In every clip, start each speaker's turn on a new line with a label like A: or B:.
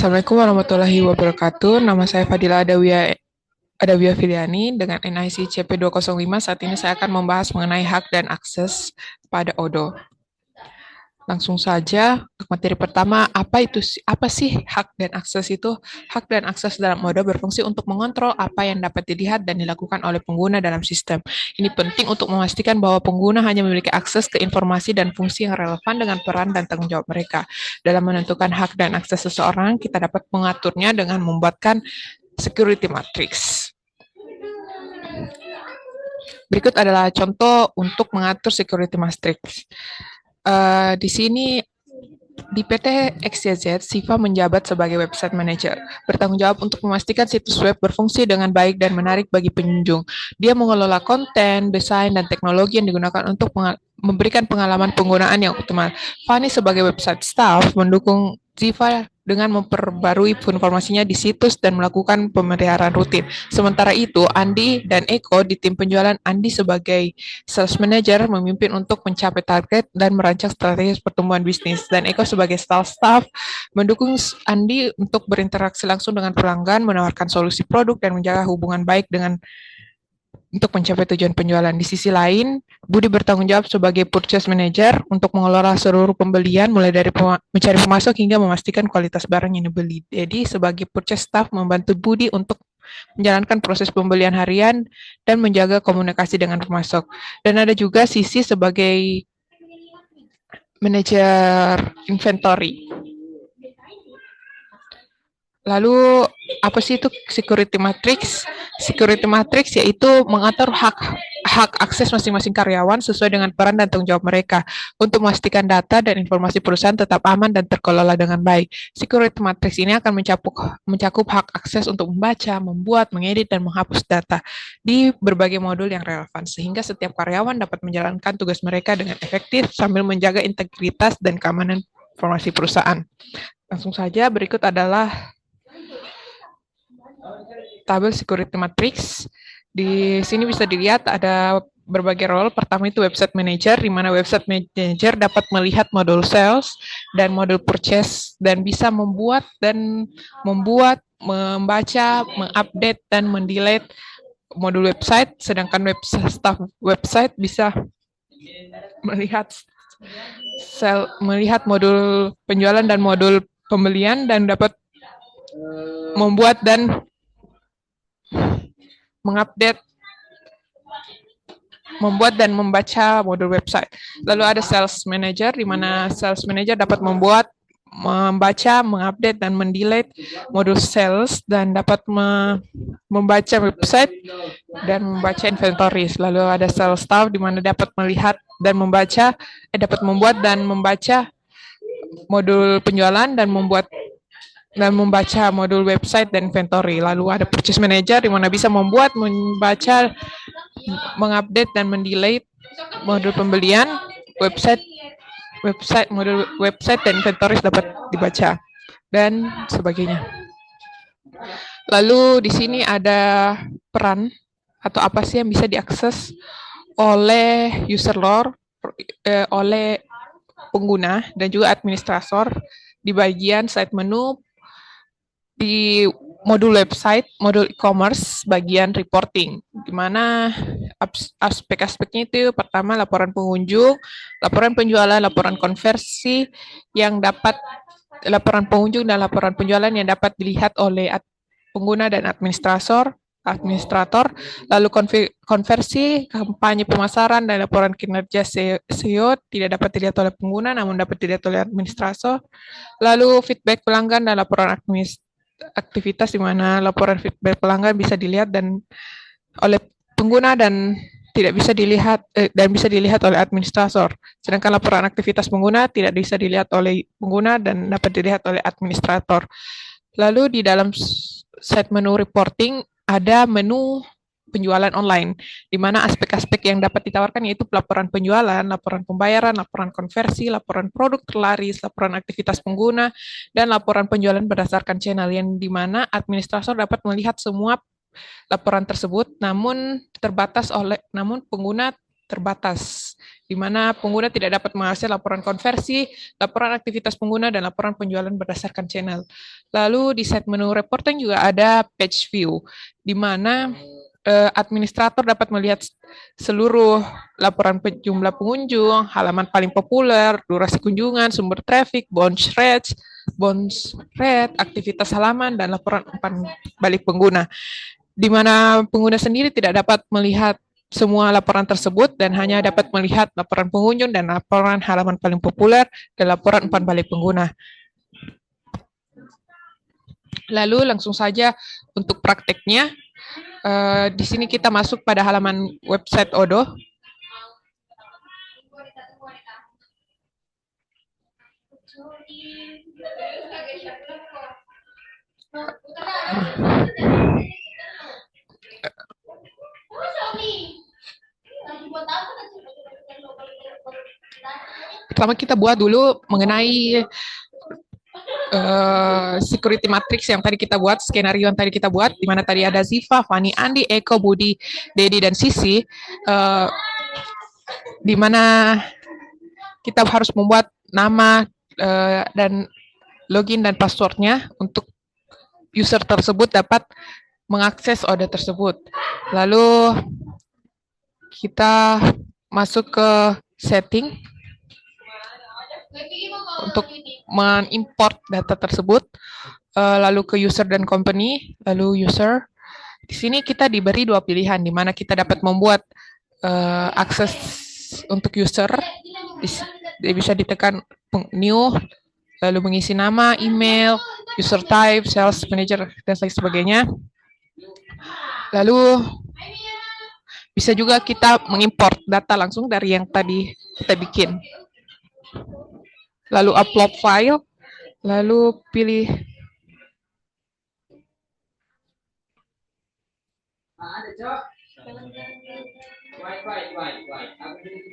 A: Assalamualaikum warahmatullahi wabarakatuh. Nama saya Fadila Adawiyah Filiani dengan NIC CP205. Saat ini saya akan membahas mengenai hak dan akses pada ODO. Langsung saja untuk materi pertama, apa sih hak dan akses itu? Hak dan akses dalam ODO berfungsi untuk mengontrol apa yang dapat dilihat dan dilakukan oleh pengguna dalam sistem. Ini penting untuk memastikan bahwa pengguna hanya memiliki akses ke informasi dan fungsi yang relevan dengan peran dan tanggung jawab mereka. Dalam menentukan hak dan akses seseorang, kita dapat mengaturnya dengan membuatkan security matrix. Berikut adalah contoh untuk mengatur security matrix. Di sini di PT XYZ, Siva menjabat sebagai website manager, bertanggung jawab untuk memastikan situs web berfungsi dengan baik dan menarik bagi pengunjung. Dia mengelola konten, desain, dan teknologi yang digunakan untuk memberikan pengalaman penggunaan yang optimal. Fani sebagai website staff mendukung Siva dengan memperbarui informasinya di situs dan melakukan pemeliharaan rutin. Sementara itu, Andi dan Eko di tim penjualan, Andi sebagai sales manager memimpin untuk mencapai target dan merancang strategi pertumbuhan bisnis, dan Eko sebagai sales staff mendukung Andi untuk berinteraksi langsung dengan pelanggan, menawarkan solusi produk, dan menjaga hubungan baik untuk mencapai tujuan penjualan. Di sisi lain, Budi bertanggung jawab sebagai purchase manager untuk mengelola seluruh pembelian, mulai dari mencari pemasok hingga memastikan kualitas barang yang dibeli. Jadi, sebagai purchase staff membantu Budi untuk menjalankan proses pembelian harian dan menjaga komunikasi dengan pemasok. Dan ada juga sisi sebagai manajer inventory. Lalu, apa sih itu security matrix? Security matrix yaitu mengatur hak akses masing-masing karyawan sesuai dengan peran dan tanggung jawab mereka untuk memastikan data dan informasi perusahaan tetap aman dan terkelola dengan baik. Security matrix ini akan mencakup hak akses untuk membaca, membuat, mengedit, dan menghapus data di berbagai modul yang relevan, sehingga setiap karyawan dapat menjalankan tugas mereka dengan efektif sambil menjaga integritas dan keamanan informasi perusahaan. Langsung saja, berikut adalah tabel security matrix. Di sini bisa dilihat ada berbagai role. Pertama itu website manager, di mana website manager dapat melihat modul sales dan modul purchase dan bisa membuat, membaca, mengupdate, dan mendelete modul website. Sedangkan staff website bisa melihat modul penjualan dan modul pembelian dan dapat membuat dan mengupdate, membuat dan membaca modul website. Lalu ada sales manager, di mana sales manager dapat membuat, membaca, mengupdate, dan mendelete modul sales dan dapat membaca website dan membaca inventory. Lalu ada sales staff, di mana dapat melihat dan dapat membuat dan membaca modul penjualan dan membaca modul website dan inventory. Lalu ada purchase manager, di mana bisa membuat, membaca, mengupdate, dan mendelete modul pembelian, modul website dan inventory dapat dibaca, dan sebagainya. Lalu di sini ada peran atau apa sih yang bisa diakses oleh user oleh pengguna dan juga administrator di bagian side menu, di modul website, modul e-commerce, bagian reporting, di mana aspek-aspeknya itu pertama laporan pengunjung, laporan penjualan, laporan konversi laporan pengunjung dan laporan penjualan yang dapat dilihat oleh pengguna dan administrator, lalu konversi, kampanye pemasaran, dan laporan kinerja SEO tidak dapat dilihat oleh pengguna namun dapat dilihat oleh administrator, lalu feedback pelanggan dan laporan aktivitas, di mana laporan feedback pelanggan bisa dilihat dan oleh pengguna dan tidak bisa dilihat dan bisa dilihat oleh administrator. Sedangkan laporan aktivitas pengguna tidak bisa dilihat oleh pengguna dan dapat dilihat oleh administrator. Lalu di dalam set menu reporting ada menu penjualan online, di mana aspek-aspek yang dapat ditawarkan yaitu laporan penjualan, laporan pembayaran, laporan konversi, laporan produk terlaris, laporan aktivitas pengguna, dan laporan penjualan berdasarkan channel, yang di mana administrator dapat melihat semua laporan tersebut, namun pengguna terbatas, di mana pengguna tidak dapat mengakses laporan konversi, laporan aktivitas pengguna, dan laporan penjualan berdasarkan channel. Lalu di set menu reporting juga ada page view, di mana administrator dapat melihat seluruh laporan jumlah pengunjung, halaman paling populer, durasi kunjungan, sumber traffic, bounce rate, aktivitas halaman, dan laporan umpan balik pengguna. Di mana pengguna sendiri tidak dapat melihat semua laporan tersebut dan hanya dapat melihat laporan pengunjung dan laporan halaman paling populer dan laporan umpan balik pengguna. Lalu langsung saja untuk prakteknya, di sini kita masuk pada halaman website Odoo. Pertama kita buat dulu mengenai security matrix yang tadi kita buat, skenario yang tadi kita buat, di mana tadi ada Ziva, Fani, Andi, Eko, Budi, Dedi, dan Sisi, di mana kita harus membuat nama dan login dan passwordnya untuk user tersebut dapat mengakses order tersebut. Lalu kita masuk ke setting untuk mengimport data tersebut, lalu ke user dan company, lalu user. Di sini kita diberi dua pilihan, di mana kita dapat membuat akses untuk user, bisa ditekan new, lalu mengisi nama, email, user type, sales manager, dan lain sebagainya. Lalu bisa juga kita mengimport data langsung dari yang tadi kita bikin. Lalu upload file, lalu pilih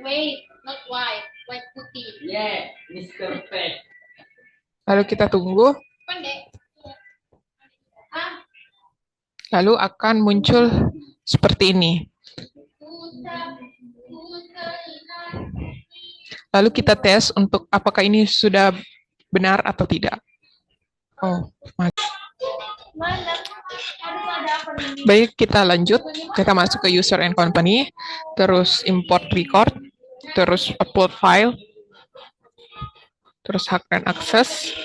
B: Wait, not white, white putih.
C: Yeah, Mr. P.
A: Lalu kita tunggu. Lalu akan muncul seperti ini. Lalu kita tes untuk apakah ini sudah benar atau tidak. Oh, baik, kita lanjut. Kita masuk ke user and company, terus import record, terus upload file, terus hak dan akses.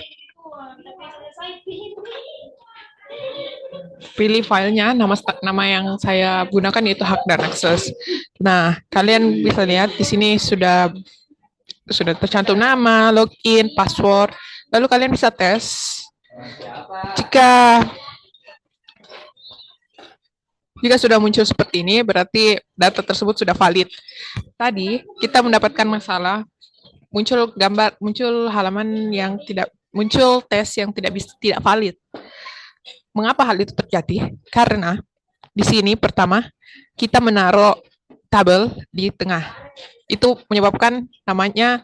A: Pilih filenya, nama yang saya gunakan yaitu hak dan akses. Nah, kalian bisa lihat di sini sudah tercantum nama, login, password. Lalu kalian bisa tes. Jika sudah muncul seperti ini, berarti data tersebut sudah valid. Tadi kita mendapatkan masalah, muncul halaman yang tidak, muncul tes yang tidak valid. Mengapa hal itu terjadi? Karena di sini pertama kita menaruh tabel di tengah. Itu menyebabkan namanya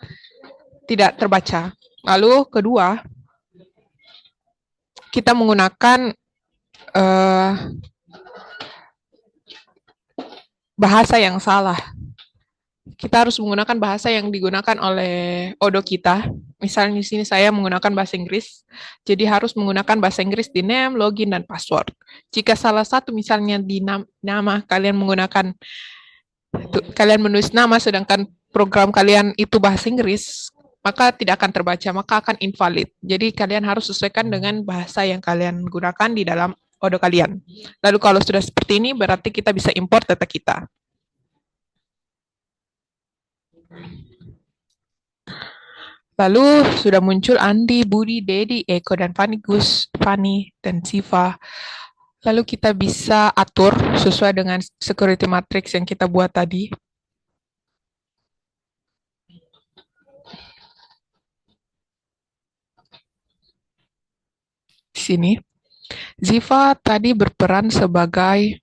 A: tidak terbaca. Lalu kedua, kita menggunakan bahasa yang salah. Kita harus menggunakan bahasa yang digunakan oleh Odoo kita. Misalnya di sini saya menggunakan bahasa Inggris, jadi harus menggunakan bahasa Inggris di name, login, dan password. Jika salah satu misalnya di nama kalian menulis nama sedangkan program kalian itu bahasa Inggris, maka tidak akan terbaca, maka akan invalid. Jadi kalian harus sesuaikan dengan bahasa yang kalian gunakan di dalam Odoo kalian. Lalu kalau sudah seperti ini, berarti kita bisa import data kita. Lalu sudah muncul Andi, Budi, Dedi, Eko, dan Fani, dan Ziva. Lalu kita bisa atur sesuai dengan security matrix yang kita buat tadi. Di sini, Ziva tadi berperan sebagai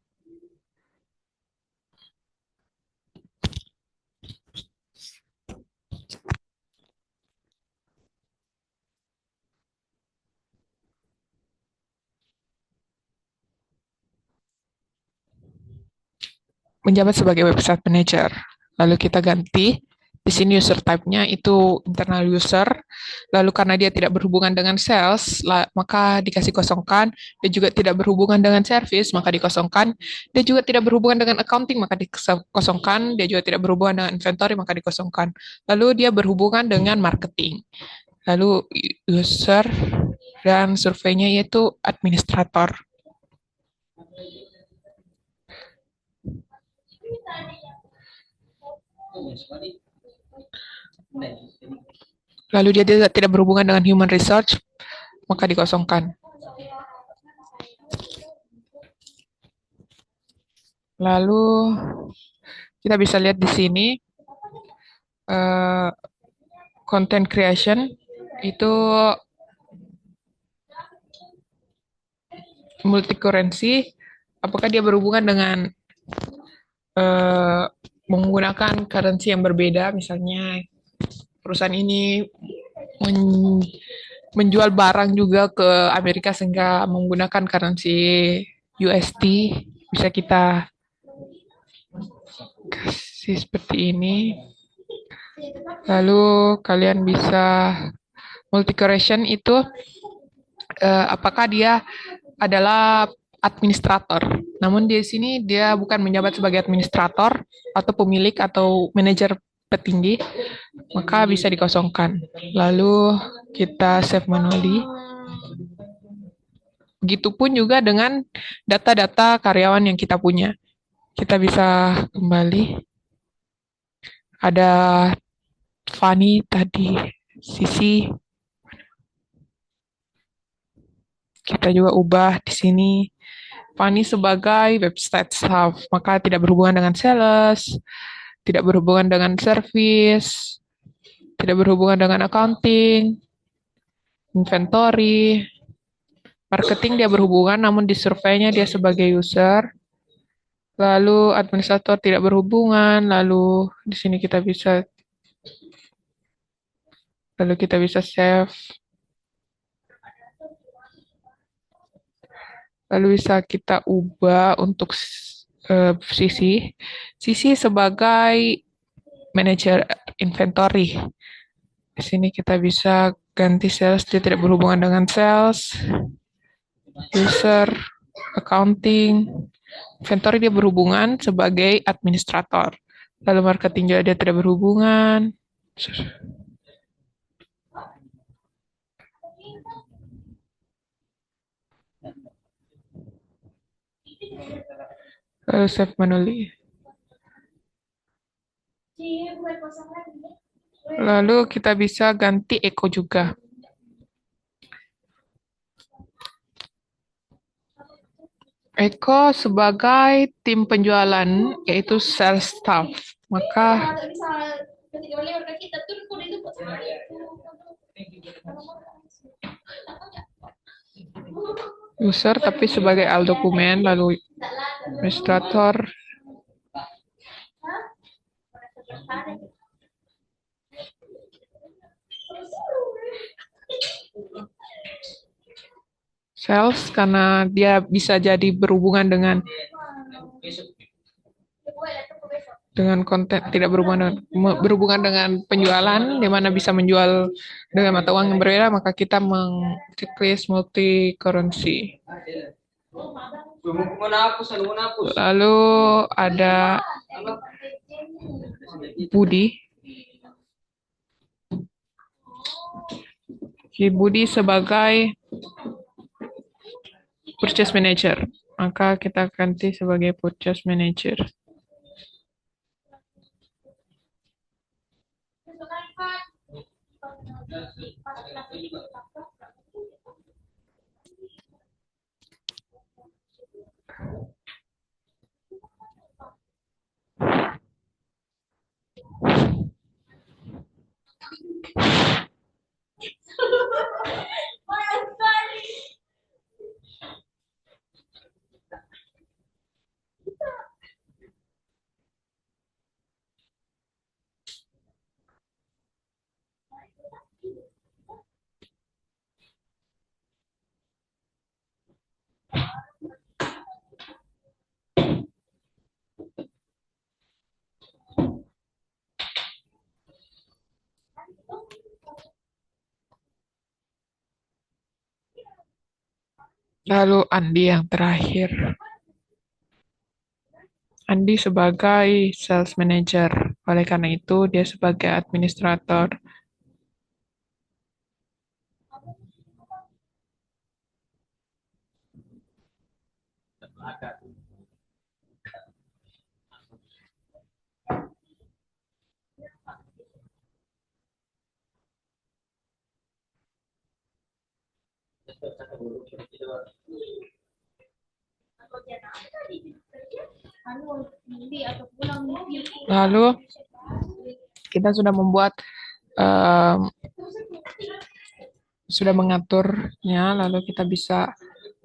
A: menjabat sebagai website manager. Lalu kita ganti Di sini user type-nya itu internal user. Lalu karena dia tidak berhubungan dengan sales, maka dikasih kosongkan. Dia juga tidak berhubungan dengan service, maka dikosongkan. Dia juga tidak berhubungan dengan accounting, maka dikosongkan. Dia juga tidak berhubungan dengan inventory, maka dikosongkan. Lalu dia berhubungan dengan marketing. Lalu user dan surveinya yaitu administrator. Lalu dia tidak berhubungan dengan human research, maka dikosongkan. Lalu kita bisa lihat di sini content creation itu multi-currency. Apakah dia berhubungan dengan menggunakan currency yang berbeda, misalnya perusahaan ini menjual barang juga ke Amerika sehingga menggunakan currency USD, bisa kita kasih seperti ini. Lalu kalian bisa multi-currency itu apakah dia adalah administrator. Namun di sini dia bukan menjabat sebagai administrator atau pemilik atau manajer petinggi, maka bisa dikosongkan. Lalu kita save manually. Begitupun juga dengan data-data karyawan yang kita punya. Kita bisa kembali. Ada Fanny tadi, Sisi. Kita juga ubah di sini. Fanny sebagai website staff, maka tidak berhubungan dengan sales, tidak berhubungan dengan service, tidak berhubungan dengan accounting, inventory, marketing dia berhubungan, namun di surveinya dia sebagai user. Lalu administrator tidak berhubungan, lalu di sini kita bisa save. Lalu bisa kita ubah untuk Sisi sebagai manajer inventory. Di sini kita bisa ganti sales, dia tidak berhubungan dengan sales. User, accounting, inventory dia berhubungan sebagai administrator. Lalu marketing juga dia tidak berhubungan. Lalu save manually. Lalu kita bisa ganti echo juga. Eko sebagai tim penjualan, yaitu sales staff. Maka user tapi sebagai al dokumen, lalu administrator. Sales karena dia bisa jadi berhubungan dengan konten, tidak berhubungan dengan penjualan, di mana bisa menjual dengan mata uang yang berbeda, maka kita checklist multi currency. Lalu ada Budi. Budi sebagai purchase manager, maka kita ganti sebagai purchase manager. Lalu Andi yang terakhir. Andi sebagai sales manager. Oleh karena itu, dia sebagai administrator. Lalu kita sudah membuat sudah mengaturnya, lalu kita bisa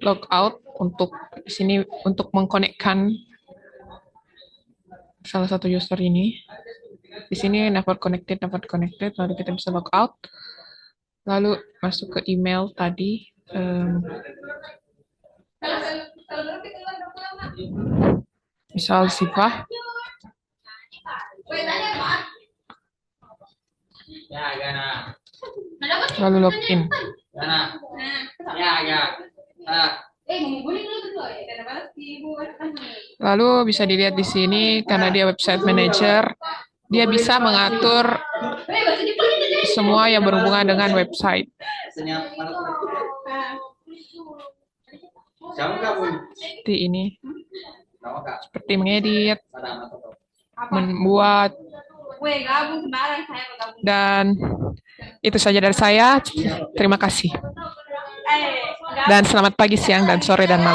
A: log out untuk di sini untuk mengkonekkan salah satu user ini. Di sini never connected, lalu kita bisa log out. Lalu masuk ke email tadi. Misal Siva.
C: Ya, Gana.
A: Lalu login.
C: Gana. Ya.
A: Lalu bisa dilihat di sini karena dia website manager, dia bisa mengatur semua yang berhubungan dengan website. Seperti ini. Seperti mengedit, membuat, dan itu saja dari saya. Terima kasih. Dan selamat pagi, siang, dan sore, dan malam.